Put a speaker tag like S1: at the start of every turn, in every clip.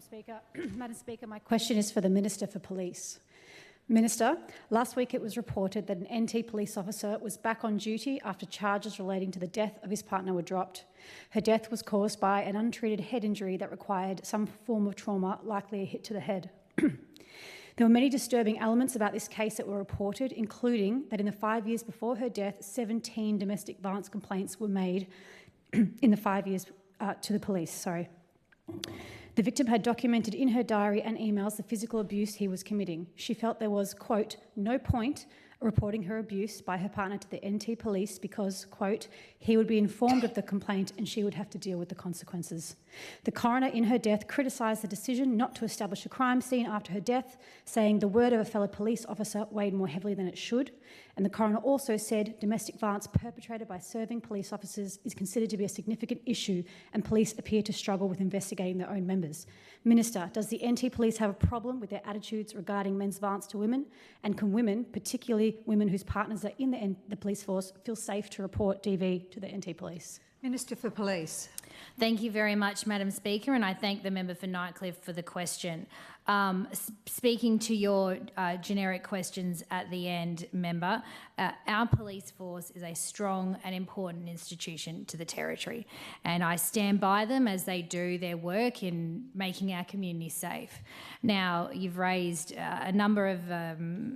S1: Speaker. Madam Speaker, my question is for the Minister for Police. Minister, last week it was reported that an NT police officer was back on duty after charges relating to the death of his partner were dropped. Her death was caused by an untreated head injury that required some form of trauma, likely a hit to the head. There were many disturbing elements about this case that were reported, including that in the 5 years before her death, 17 domestic violence complaints were made in the 5 years to the police. The victim had documented in her diary and emails the physical abuse he was committing. She felt there was, quote, no point reporting her abuse by her partner to the NT police because, quote, he would be informed of the complaint and she would have to deal with the consequences. The coroner in her death criticised the decision not to establish a crime scene after her death, saying the word of a fellow police officer weighed more heavily than it should. And the coroner also said domestic violence perpetrated by serving police officers is considered to be a significant issue and police appear to struggle with investigating their own members. Minister, does the NT police have a problem with their attitudes regarding men's violence to women? And can women, particularly women whose partners are in the police force, feel safe to report DV to the NT police?
S2: Minister for Police.
S3: Thank you very much, Madam Speaker, and I thank the member for Nightcliff for the question. Speaking to your generic questions at the end, member, our police force is a strong and important institution to the Territory, and I stand by them as they do their work in making our community safe. Now, you've raised a number of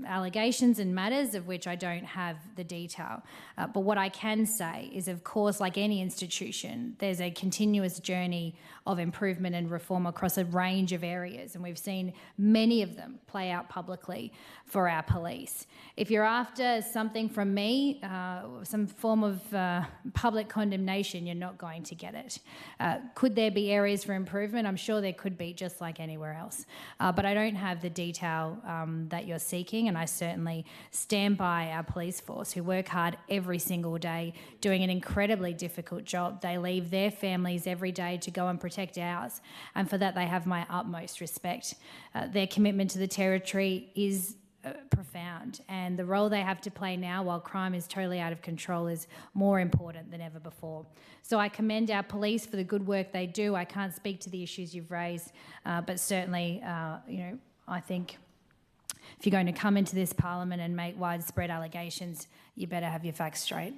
S3: allegations and matters of which I don't have the detail, but what I can say is, of course, like any institution, there's a continuous journey of improvement and reform across a range of areas, and we've seen many of them play out publicly for our police. If you're after something from me, some form of public condemnation, you're not going to get it. Could there be areas for improvement? I'm sure there could be, just like anywhere else. But I don't have the detail that you're seeking, and I certainly stand by our police force who work hard every single day doing an incredibly difficult job. They leave their families every day to go and protect ours, and for that they have my utmost respect. Their commitment to the Territory is profound, and the role they have to play now while crime is totally out of control is more important than ever before. So I commend our police for the good work they do. I can't speak to the issues you've raised, but certainly, I think if you're going to come into this parliament and make widespread allegations, you better have your facts straight.